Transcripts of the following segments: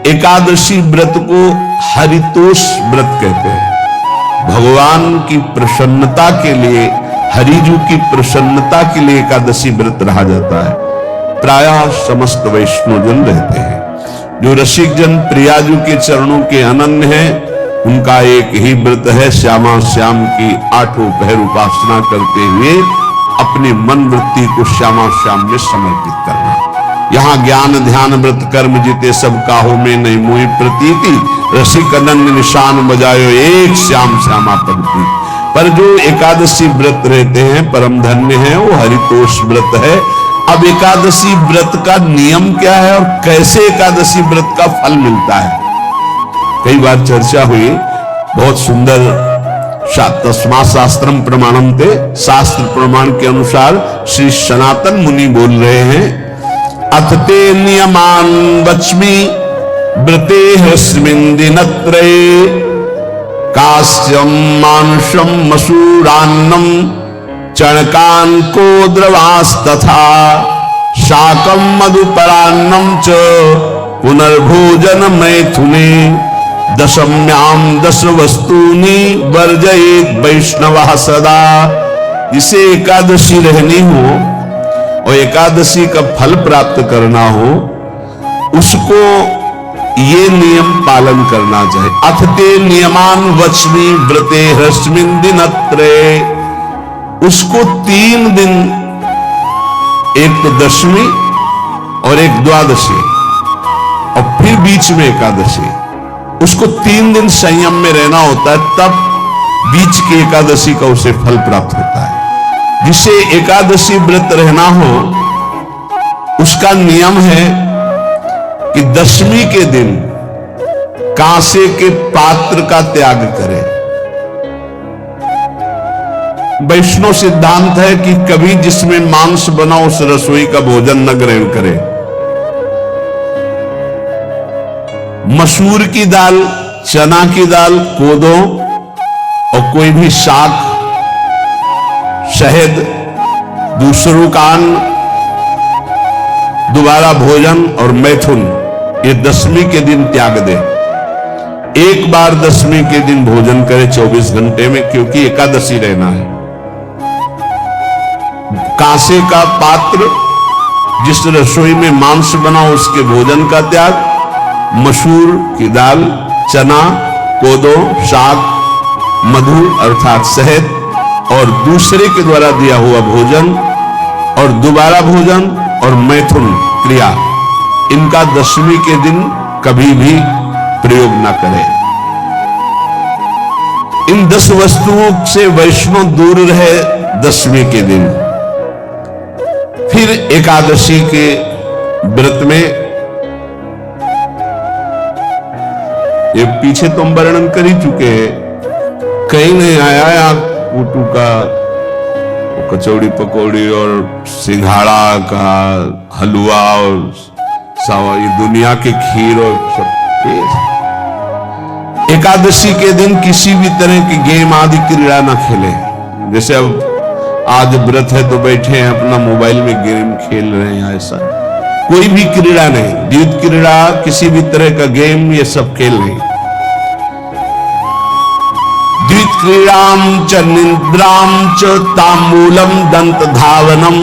एकादशी व्रत को हरितोष व्रत कहते हैं। भगवान की प्रसन्नता के लिए, हरिजू की प्रसन्नता के लिए एकादशी व्रत रहा जाता है। प्रायः समस्त वैष्णवजन रहते हैं। जो रसिक जन प्रियाजू के चरणों के अनन्य हैं, उनका एक ही व्रत है, श्यामा श्याम की 8 पहर उपासना करते हुए अपने मन वृत्ति को श्यामा श्याम में समर्पित करना। यहाँ ज्ञान ध्यान व्रत कर्म जीते सब काहो में नहीं मोहि प्रतीति, रसिक अनन्य निशान बजायो एक श्याम श्यामा पंक्ति। पर जो एकादशी व्रत रहते हैं परम धन्य है, वो हरितोष व्रत है। अब एकादशी व्रत का नियम क्या है और कैसे एकादशी व्रत का फल मिलता है, कई बार चर्चा हुई। बहुत सुंदर तस्मा शास्त्रम प्रमाणम थे, शास्त्र प्रमाण के अनुसार श्री सनातन मुनि बोल रहे हैं, अथ ते नियमान वच्मि व्रते ह्रस्मिन् दिनत्रये, कास्यं मांसं मसूरान्नं चणकान्को द्रवास्तथा, शाकं मधुपरान्नं च पुनर्भोजन मैथुने, दशम्याम 10 वस्तूनि वर्जयेत वैष्णवः सदा। इसे एकादशी रहनी हो और एकादशी का फल प्राप्त करना हो, उसको ये नियम पालन करना चाहिए। अथ ते नियमान वच्मि व्रते ह्रस्मिन् दिनत्रये, उसको 3 दिन, एक तो दशमी और एक द्वादशी और फिर बीच में एकादशी, उसको 3 दिन संयम में रहना होता है, तब बीच की एकादशी का उसे फल प्राप्त होता है। जिसे एकादशी व्रत रहना हो, उसका नियम है कि दशमी के दिन कांसे के पात्र का त्याग करे। वैष्णव सिद्धांत है कि कभी जिसमें मांस बना उस रसोई का भोजन न ग्रहण करे। मसूर की दाल, चना की दाल, कोदो और कोई भी शाक, शहद, दूसरों का अन्न, दोबारा भोजन और मैथुन, ये दशमी के दिन त्याग दे। एक बार दशमी के दिन भोजन करे 24 घंटे में, क्योंकि एकादशी रहना है। कांसे का पात्र, जिस रसोई में मांस बना उसके भोजन का त्याग, मसूर की दाल, चना, कोदो, शाक, मधु अर्थात शहद और दूसरे के द्वारा दिया हुआ भोजन और दोबारा भोजन और मैथुन क्रिया, इनका दशमी के दिन कभी भी प्रयोग न करें। इन 10 वस्तुओं से वैष्णव दूर रहे दशमी के दिन। फिर एकादशी के व्रत में, ये पीछे तो हम वर्णन कर ही चुके हैं, कहीं नहीं आया या कूटू का कचौड़ी पकौड़ी और सिंघाड़ा का हलवा और ये दुनिया के खीर और सब। एकादशी के दिन किसी भी तरह की गेम आदि क्रीड़ा न खेले। जैसे अब आज व्रत है तो बैठे हैं अपना मोबाइल में गेम खेल रहे हैं, ऐसा कोई भी क्रीड़ा नहीं। द्वैत क्रीड़ा, किसी भी तरह का गेम, ये सब खेल नहीं। द्वैत क्रीड़ाम च निद्राम च तांबूलम दंत धावनम,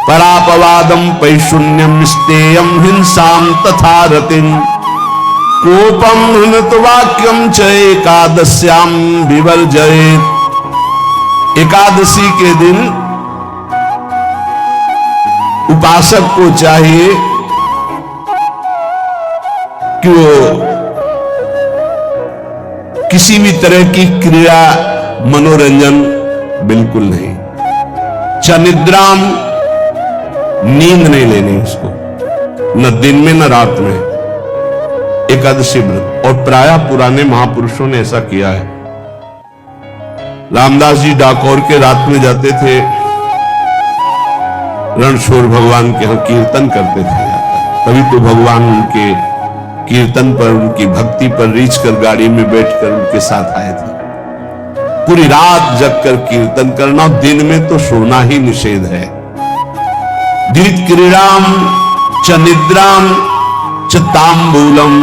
परापवादम पैशून्यम स्तेयम हिंसाम तथा रतिम, कोपम हृत वाक्यम च एकादश्याम विवर्जयेत्। एकादशी के दिन उपासक को चाहिए कि वो किसी भी तरह की क्रीड़ा, मनोरंजन बिल्कुल नहीं। चनिद्राम, नींद नहीं लेनी उसको, न दिन में न रात में। एकादशी व्रत, और प्रायः पुराने महापुरुषों ने ऐसा किया है। रामदास जी डाकोर के रात में जाते थे, रणछोड़ भगवान के यहां कीर्तन करते थे। तभी तो भगवान उनके कीर्तन पर, उनकी भक्ति पर रीछ कर गाड़ी में बैठकर उनके साथ आए थे। पूरी रात जगकर कीर्तन करना, दिन में तो सोना ही निषेध है। द्वैत क्रीड़ाम च निद्राम तांबूलम,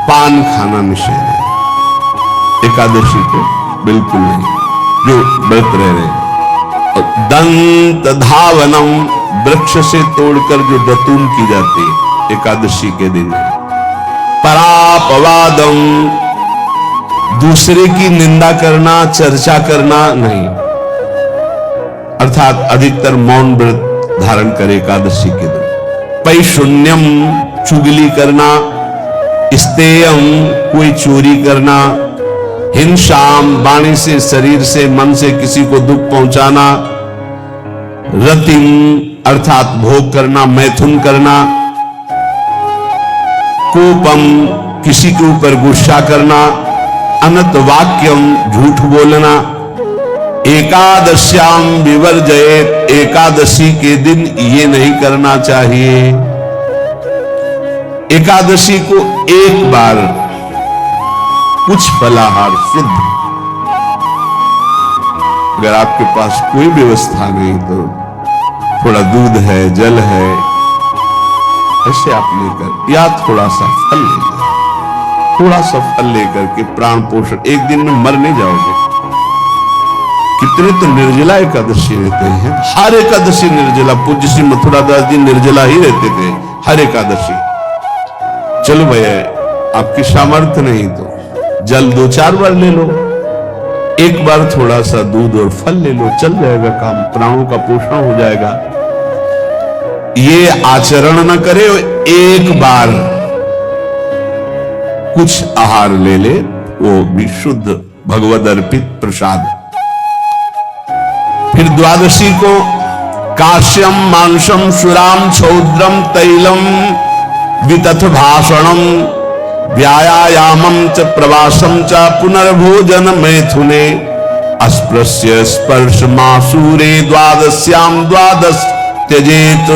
पान खाना निषेध है एकादशी को, बिल्कुल नहीं, जो व्रत रह रहे। दंत धावनम, वृक्ष से तोड़कर जो दतून की जाती है एकादशी के दिन। परापवादम, दूसरे की निंदा करना, चर्चा करना नहीं, अर्थात अधिकतर मौन व्रत धारण करे एकादशी के दिन। पैशून्यम, चुगली करना। स्तेयम, कोई चोरी करना। हिंसाम, वाणी से, शरीर से, मन से किसी को दुख पहुंचाना। रतिम, अर्थात भोग करना, मैथुन करना। कोपम, किसी के ऊपर गुस्सा करना। अनत वाक्यम, झूठ बोलना। एकादश्याम विवर्जयेत, एकादशी के दिन ये नहीं करना चाहिए। एकादशी को एक बार कुछ फलाहार शुद्ध, अगर आपके पास कोई व्यवस्था नहीं तो थोड़ा दूध है, जल है, ऐसे आप लेकर, या थोड़ा सा फल लेकर, थोड़ा सा फल लेकर के प्राण पोषण, एक दिन में मर नहीं जाओगे। कितने तो निर्जला एकादशी रहते हैं, हर एकादशी निर्जला। पूज्य श्री मथुरा दास जी निर्जला ही रहते थे हर एकादशी। चलो भैया, आपकी सामर्थ्य नहीं तो जल 2-4 बार ले लो, एक बार थोड़ा सा दूध और फल ले लो, चल जाएगा काम, प्राणों का पोषण हो जाएगा। ये आचरण न करे, एक बार कुछ आहार ले ले, वो भी शुद्ध भगवद अर्पित प्रसाद। फिर द्वादशी को काश्यम, मांसम, सुराम, छौद्रम, तैलम, वितथ भाषणम, व्यायामम च प्रवासम च पुनर्भोजन मैथुने, अस्पृश्य स्पर्श मासूरे, द्वादश्याम द्वादश त्यजेत।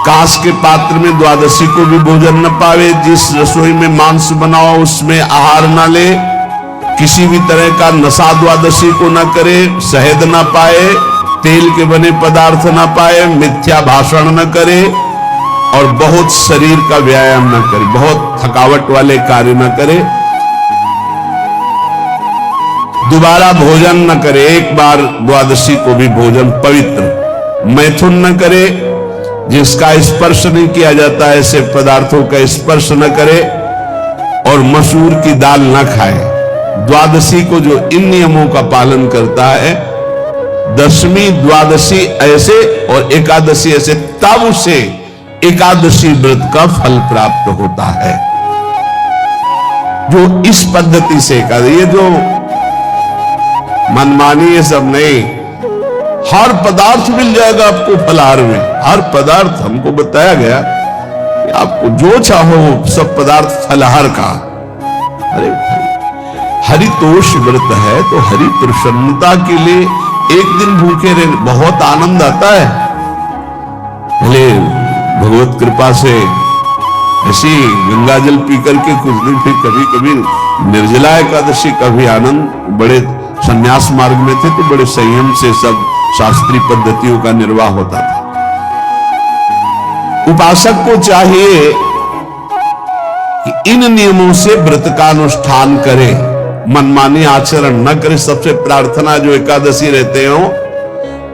कांस के पात्र में द्वादशी को भी भोजन न पावे। जिस रसोई में मांस बनाओ उसमें आहार न ले। किसी भी तरह का नशा द्वादशी को न करे। शहद न पाए, तेल के बने पदार्थ न पाए, मिथ्या भाषण न करे और बहुत शरीर का व्यायाम न करे, बहुत थकावट वाले कार्य न करे। दोबारा भोजन न करे, एक बार द्वादशी को भी भोजन पवित्र। मैथुन न करे, जिसका स्पर्श नहीं किया जाता ऐसे पदार्थों का स्पर्श न करे, और मसूर की दाल न खाए। द्वादशी को जो इन नियमों का पालन करता है, दशमी द्वादशी ऐसे और एकादशी ऐसे, तब उसे एकादशी व्रत का फल प्राप्त होता है। जो इस पद्धति से कर, ये जो मनमानी ये सब नहीं, हर पदार्थ मिल जाएगा आपको फलाहार में। हर पदार्थ हमको बताया गया कि आपको जो चाहो सब पदार्थ फलाहार का। अरे हरितोष व्रत है तो हरि प्रसन्नता के लिए एक दिन भूखे रहे, बहुत आनंद आता है। पहले भगवत कृपा से ऐसी गंगा जल पी करके कुछ दिन, फिर कभी कभी निर्जला एकादशी का भी आनंद। बड़े संन्यास मार्ग में थे तो बड़े संयम से सब शास्त्रीय पद्धतियों का निर्वाह होता था। उपासक को चाहिए कि इन नियमों से व्रत का अनुष्ठान करे, मनमानी आचरण न करे। सबसे प्रार्थना जो एकादशी रहते हो,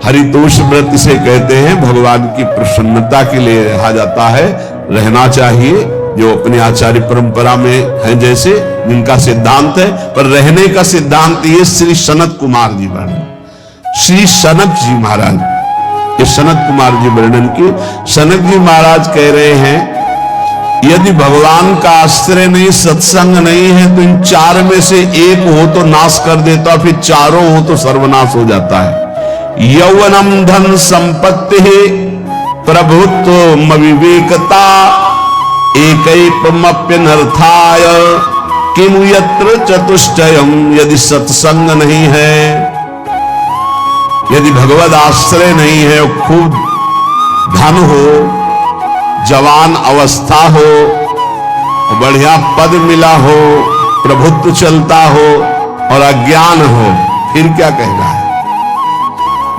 हरितोष व्रत इसे कहते हैं, भगवान की प्रसन्नता के लिए रहा जाता है, रहना चाहिए। जो अपने आचार्य परंपरा में है, जैसे जिनका सिद्धांत है, पर रहने का सिद्धांत ये श्री सनत कुमार जी वर्णन, श्री सनक जी महाराज, ये सनत कुमार जी वर्णन की। सनक जी महाराज कह रहे हैं, यदि भगवान का आश्रय नहीं, सत्संग नहीं है, तो इन 4 में से एक हो तो नाश कर देता, फिर चारों हो तो सर्वनाश हो जाता है। यौवनम धन संपत्ति, प्रभुत्व विवेकता, एकैपमप्यनर्थाय किमु यत्र चतुष्टयम। यदि सत्संग नहीं है, यदि भगवद आश्रय नहीं है, खूब धन हो, जवान अवस्था हो, बढ़िया पद मिला हो, प्रभुत्व चलता हो और अज्ञान हो, फिर क्या कहना है।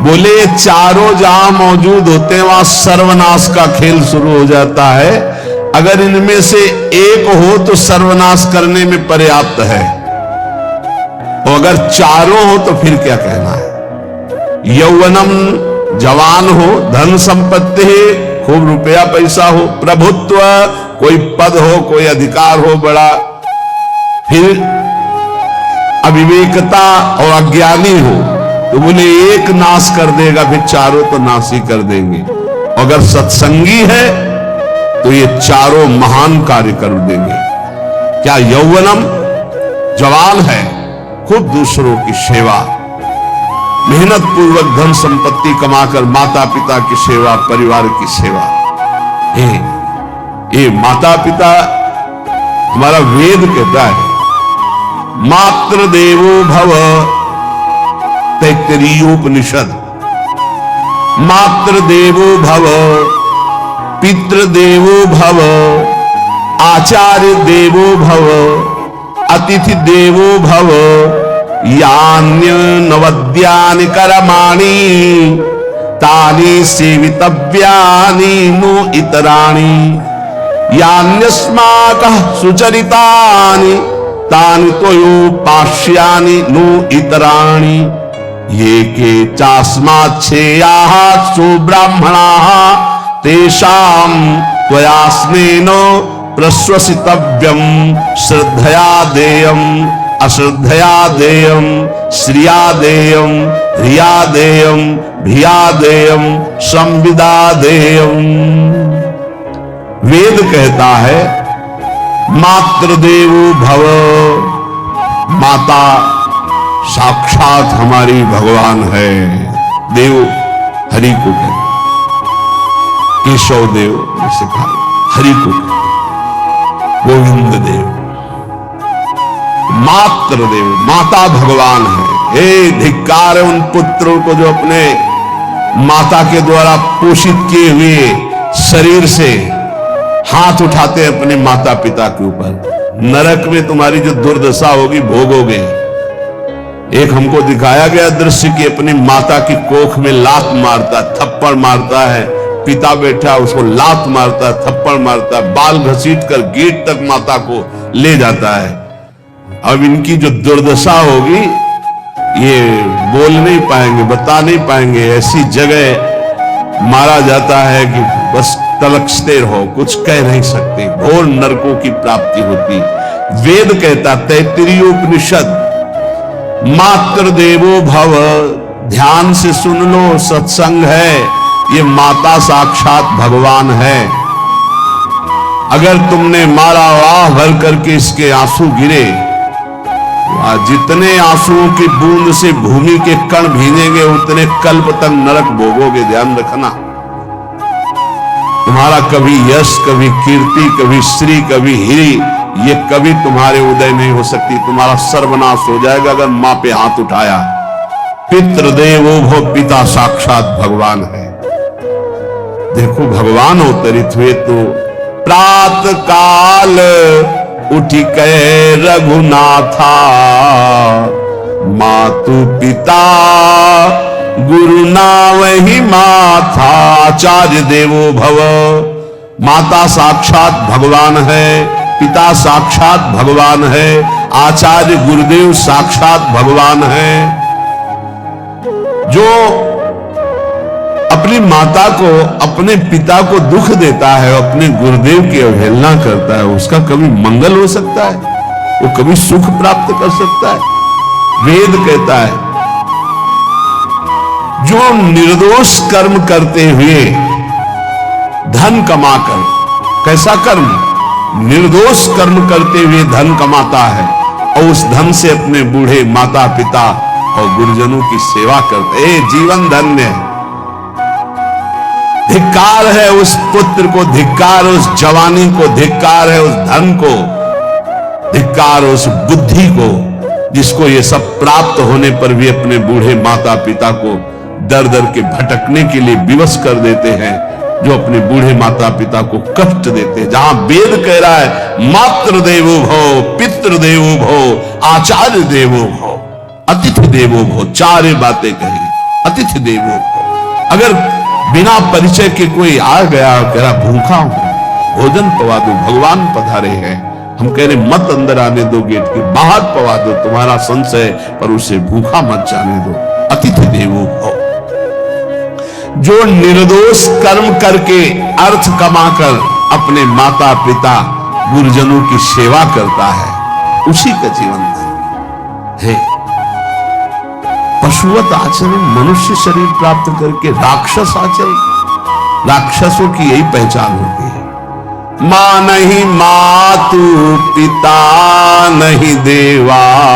बोले ये चारों जहां मौजूद होते हैं वहां सर्वनाश का खेल शुरू हो जाता है। अगर इनमें से एक हो तो सर्वनाश करने में पर्याप्त है, और अगर चारों हो तो फिर क्या कहना है। यौवनम जवान हो, धन संपत्ति है, खूब रुपया पैसा हो, प्रभुत्व कोई पद हो, कोई अधिकार हो बड़ा, फिर अविवेकता और अज्ञानी हो, तो बोले एक नाश कर देगा, फिर चारों तो नाश ही कर देंगे। अगर सत्संगी है तो ये चारों महान कार्य कर देंगे। क्या यौवनम जवान है, खूब दूसरों की सेवा, मेहनत पूर्वक धन संपत्ति कमाकर माता पिता की सेवा, परिवार की सेवा। ये माता पिता हमारा वेद कहता है, मातृ देवो भव, तैत्तरीयोपनिषद, मातृ देवो भव, पितृ देवो भव, आचार्य देवो भव, अतिथि देवो भव, यान्य नवद्यानि कर्माणि तानि सेवितव्यानि नो इतराणि, यान्यस्माकः सुचरितानि तानि त्वयोपास्यानि नो इतराणि, ये के चास्माच्छेयाः सुब्राह्मणाः तेषां त्वया स्नेन प्रश्वसितव्यं, श्रद्धया देयम् अश्रद्धया देयम्, श्रिया देयम् ह्रिया देयम् भिया देयम् संविदा देयम्। वेद कहता है मातृदेवो भव, माता साक्षात हमारी भगवान है। देव हरि को कहते, केशव देव ने सिखा, हरि को कहते, गोविंद देव, मातृदेव, माता भगवान है। हे धिक्कार है उन पुत्रों को जो अपने माता के द्वारा पोषित किए हुए शरीर से हाथ उठाते हैं अपने माता पिता के ऊपर। नरक में तुम्हारी जो दुर्दशा होगी भोगोगे। एक हमको दिखाया गया दृश्य कि अपनी माता की कोख में लात मारता, थप्पड़ मारता है, पिता बैठा उसको लात मारता, थप्पड़ मारता, बाल घसीट कर गेट तक माता को ले जाता है। अब इनकी जो दुर्दशा होगी ये बोल नहीं पाएंगे, बता नहीं पाएंगे। ऐसी जगह मारा जाता है कि बस तलकते रहो, कुछ कह नहीं सकते, घोर नरकों की प्राप्ति होती। वेद कहता, तैत्तरीयोपनिषद, मातृ देवो भव, ध्यान से सुन लो, सत्संग है, ये माता साक्षात भगवान है। अगर तुमने मारा वाह भर करके इसके आंसू गिरे, जितने आंसुओं की बूंद से भूमि के कण भीनेंगे उतने कल्प तक नरक भोगोगे। ध्यान रखना, तुम्हारा कभी यश, कभी कीर्ति, कभी श्री, कभी हिरी, ये कभी तुम्हारे उदय नहीं हो सकती। तुम्हारा सर्वनाश हो जाएगा अगर मां पे हाथ उठाया। पितृदेवो भव, पिता साक्षात भगवान है। देखो भगवान अवतरित हुए तो प्रात काल उठी कहे रघुनाथा, मातु पिता गुरु नावहि माथा। आचार्य देवो भव, माता साक्षात भगवान है, पिता साक्षात भगवान है, आचार्य गुरुदेव साक्षात भगवान है। जो अपनी माता को, अपने पिता को दुख देता है, अपने गुरुदेव की अवहेलना करता है, उसका कभी मंगल हो सकता है? वो कभी सुख प्राप्त कर सकता है? वेद कहता है जो निर्दोष कर्म करते हुए धन कमाकर, कैसा कर्म? निर्दोष कर्म करते हुए धन कमाता है और उस धन से अपने बूढ़े माता पिता और गुरुजनों की सेवा करते हैं, जीवन धन्य है। धिक्कार है उस पुत्र को, धिक्कार उस जवानी को, धिक्कार है उस धन को, धिक्कार उस बुद्धि को जिसको ये सब प्राप्त होने पर भी अपने बूढ़े माता पिता को दर दर के भटकने के लिए विवश कर देते हैं, जो अपने बूढ़े माता पिता को कष्ट देते हैं। जहां वेद कह रहा है मातृ देवो भव, पितृ देवो भव, आचार्य देवो भव, अतिथि देवो भव, चार बातें कही। अतिथि देवो। अगर बिना परिचय के कोई आ गया, कह रहा भूखा हूं, भोजन पवा दो, भगवान पधारे हैं, हम कह रहे मत अंदर आने दो, गेट के बाहर पवा दो, तुम्हारा संशय पर उसे भूखा मत जाने दो। अतिथि देवो भव। जो निर्दोष कर्म करके अर्थ कमाकर अपने माता पिता गुरुजनों की सेवा करता है, उसी का जीवन है। पशुवत आचरण, मनुष्य शरीर प्राप्त करके राक्षस आचरण, राक्षसों की यही पहचान होती है। मां नहीं मातु, पिता नहीं देवा।